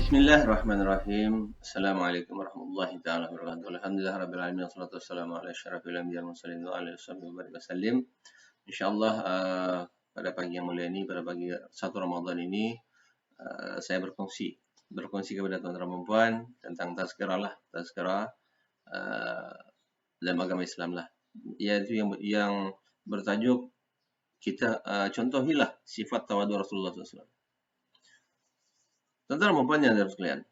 Bismillahirrahmanirrahim. Assalamualaikum warahmatullahi taala wabarakatuh. Alhamdulillah rabbil alamin wassalatu wassalamu ala asyrafil anbiya'i wal mursalin wa ala alihi wasallam. Insyaallah pada pagi yang mulia ini, pada pagi 1 Ramadan ini saya berkongsi kepada tuan-tuan dan puan tentang tazkirah dalam agama Islam lah. Yaitu yang bertajuk kita contohilah sifat tawadu Rasulullah SAW. Tuan-tuan dan puan yang sekalian,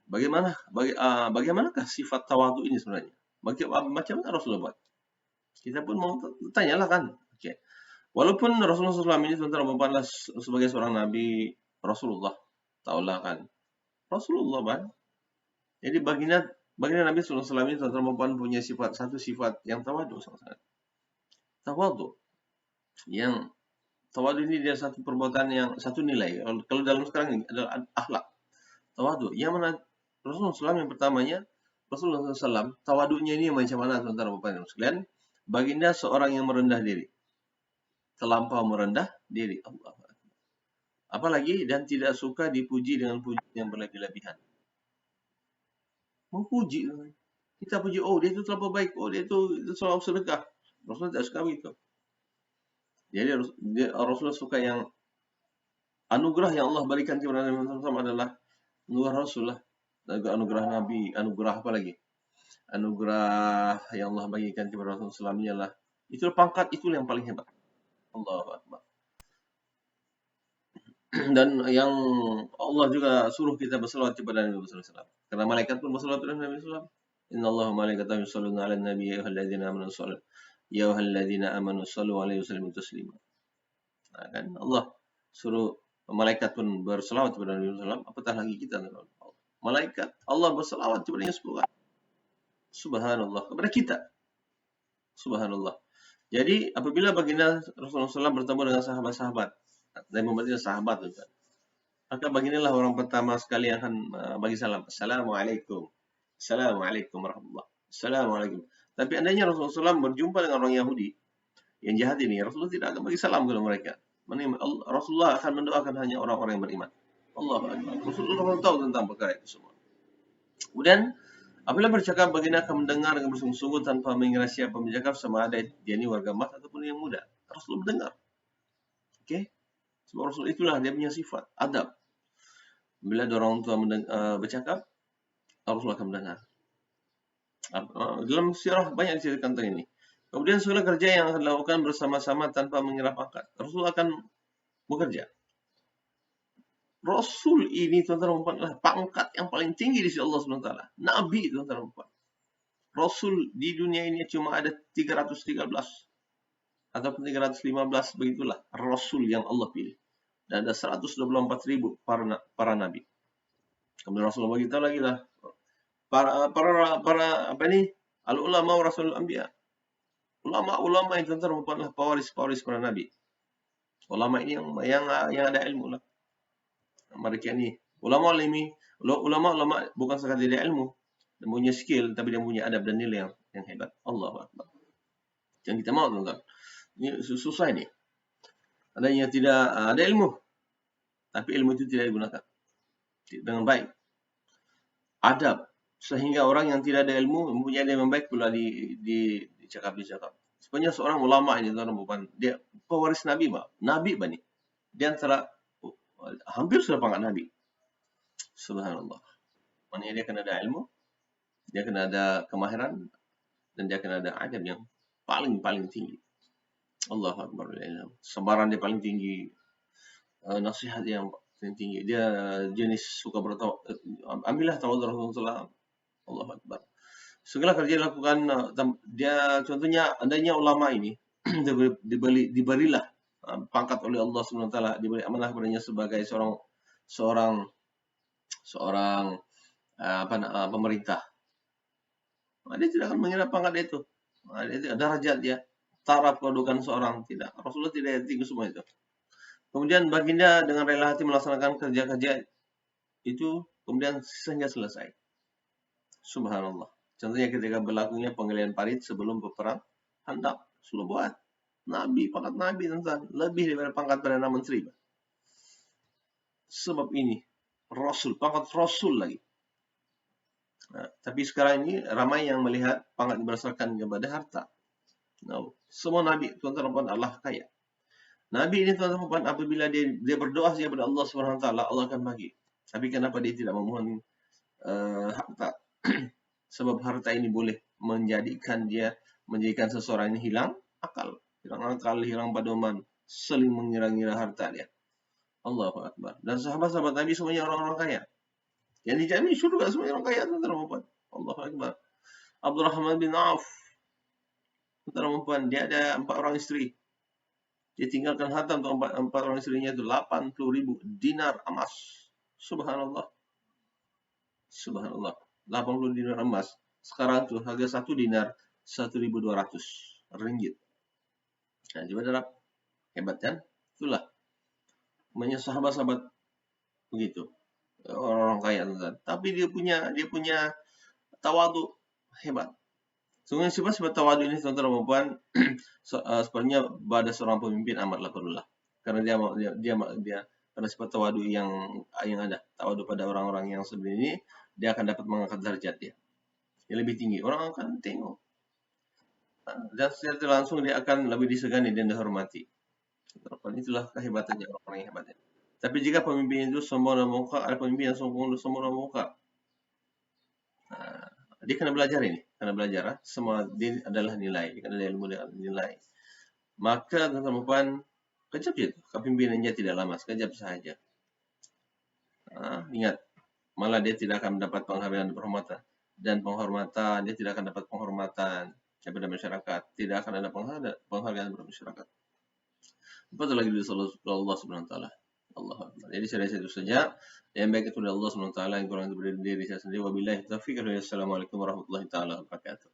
bagaimanakah sifat tawadu ini sebenarnya? Macam mana Rasulullah buat? Kita pun mau tanyalah kan. Okay. Walaupun Rasulullah SAW ini tuan-tuan dan puan sebagai seorang Nabi Rasulullah, taulah kan. Rasulullah kan. Jadi baginda Nabi SAW ini tuan-tuan dan puan punya satu sifat yang tawadu sangat. Tawadu. Yang tawadu ini dia satu perbuatan yang satu nilai. Kalau dalam sekarang ini adalah akhlak. Tawadu. Yang mana Rasulullah SAW yang pertamanya, Rasulullah SAW, tawadunya ini macam mana tuan-tuan dan puan sekalian? Baginda seorang yang merendah diri. Terlampau merendah diri. Allah. Apalagi dan tidak suka dipuji dengan pujian yang berlebih-lebihan. Memuji. Kita puji, oh dia itu terlalu baik, oh dia itu selalu sedekah. Rasulullah tidak suka begitu. Jadi Rasulullah suka yang anugerah yang Allah berikan kepada Nabi Muhammad SAW adalah anugerah Rasulullah, anugerah Nabi, anugerah apa lagi? Anugerah yang Allah bagikan kepada Rasulullah SAW ialah itulah pangkat, itulah yang paling hebat. Allahu Akbar. Dan yang Allah juga suruh kita berselawat kepada Nabi SAW. Karena malaikat pun berselawat kepada Nabi SAW. Inna Allah malaikatahu yusholluna 'alan nabi ya ayyuhalladzina amanu shallu 'alaihi wa sallimu taslima. Nah, kan Allah suruh malaikat pun berselawat kepada Nabi SAW. Apatah lagi kita. Malaikat Allah berselawat kepadanya 10 kali. Subhanallah. Kepada kita. Subhanallah. Jadi apabila baginda Rasulullah SAW bertemu dengan sahabat-sahabat, dan membaca sahabat juga, maka bagindalah orang pertama sekali yang akan bagi salam. Assalamualaikum. Assalamualaikum warahmatullahi wabarakatuh. Assalamualaikum. Tapi andainya Rasulullah SAW berjumpa dengan orang Yahudi yang jahat ini, Rasulullah tidak akan bagi salam kepada mereka. Rasulullah akan mendoakan hanya orang-orang yang beriman. Allahu Akbar. Rasulullah tahu tentang perkara itu semua. Kemudian apabila bercakap, baginda akan mendengar dengan bersungguh-sungguh tanpa mengira siapa bercakap, sama ada dia ini warga emas ataupun yang muda. Rasul mendengar. Oke? Sebab Rasul itulah dia punya sifat, adab. Bila ada orang tua bercakap, Rasul akan mendengar. Dalam sirah banyak diceritakan tentang ini. Kemudian segala kerja yang akan dilakukan bersama-sama tanpa mengira pangkat, Rasul akan bekerja. Rasul ini tuan-tuan dan puan adalah pangkat yang paling tinggi di sisi Allah SWT. Nabi tuan-tuan dan puan. Rasul di dunia ini cuma ada 313 ataupun 315 begitulah Rasul yang Allah pilih. Dan ada 124.000 para nabi. Kemudian Rasulullah beritahu lagi lah para apa ini? Al-ulama wa rasul anbiya. Ulama yang tuan-tuan dan puan adalah pewaris para nabi. Ulama ini yang ada ilmu lah. Mereka ni ulama bukan sekadar dia ilmu dan punya skill, tapi dia punya adab dan nilai yang hebat. Allahu Akbar. Yang kita mau tuan-tuan. Ini susah ini. Ada yang tidak ada ilmu, tapi ilmu itu tidak digunakan dengan baik. Adab, sehingga orang yang tidak ada ilmu mempunyai adab yang baik pula dicakap. Sebenarnya seorang ulama ini tuan-tuan bukan dia pewaris nabi, nabi bani. Dia antara hampir sudah pangkat nabi. Subhanallah. Maknanya dia kena ada ilmu, dia kena ada kemahiran, dan dia kena ada adab yang paling tinggi. Allahu Akbar. Sebaran dia paling tinggi, nasihat yang paling tinggi. Dia jenis suka bertawad. Ambillah tawad Rasulullah. Allahu Akbar. Segala kerja dilakukan dia, contohnya andainya ulama ini diberilah pangkat oleh Allah SWT, diberi amanah kepadanya sebagai seorang pemerintah. Dia tidak akan mengira pangkat itu. Dia derajat dia, taraf kedudukan seorang, tidak. Rasulullah tidak tinggi semua itu. Kemudian baginda dengan rela hati melaksanakan kerja-kerja itu, kemudian sehingga selesai. Subhanallah. Contohnya ketika berlakunya penggalian parit sebelum peperang Khandaq, sudah buat. Nabi, pangkat Nabi tentang lebih daripada pangkat Perdana Menteri. Sebab ini Rasul, pangkat Rasul lagi. Tapi sekarang ini ramai yang melihat pangkat berdasarkan kepada harta. Semua Nabi, tuan-tuan Allah kaya. Nabi ini tuan-tuan apabila dia berdoa saja kepada Allah SWT, Allah akan bagi. Tapi kenapa dia tidak memohon harta? Sebab harta ini boleh menjadikan seseorang ini hilang akal, hilang pedoman, saling mengira-ngira harta dia. Allahu Akbar. Dan sahabat-sahabat Nabi semuanya orang-orang kaya. Yang dijamin syurga semuanya orang kaya, tuan-tuan. Allahu Akbar. Abdurrahman bin Auf, tuan-tuan, dia ada 4 orang isteri. Dia tinggalkan harta untuk 4 orang istrinya itu 80.000 dinar emas. Subhanallah. Subhanallah. 80 dinar emas. Sekarang tuh harga 1 dinar 1.200 ringgit. Nah, coba darab. Hebat kan? Itulah. Namanya sahabat-sahabat begitu. Orang-orang kaya, tuan-tuan. Tapi dia punya tawadu hebat. Sungguh sifat tawadu ini, tuan-tuan dan puan, sebenarnya pada seorang pemimpin amatlah perlulah. Karena dia karena sifat tawadu yang ada, tawadu pada orang-orang yang seperti ini, dia akan dapat mengangkat derajat dia. Yang lebih tinggi. Orang akan tengok. Dan secara langsung dia akan lebih disegani dan dihormati. Itulah kehebatannya orang-orang yang hebatnya. Tapi jika pemimpin itu sombong dan muka, ada pemimpin yang sombong dan muka. Dia kena belajar ini, semua dia adalah nilai, dia kena ilmu dengan nilai. Maka teman-teman, kejap je, kepimpinannya tidak lama, sekejap sahaja. Ingat, malah dia tidak akan mendapat penghargaan dan penghormatan, dia tidak akan dapat penghormatan daripada masyarakat, tidak akan ada penghargaan dari masyarakat. Betul lagi dari Allah Subhanahu wa taala. Allah Akbar. Jadi saya itu saja. Yang baik itu dari Allah SWT, yang kurang itu dari diri saya sendiri. Wabillahi taufiq. Wassalamualaikum warahmatullahi taala wabarakatuh.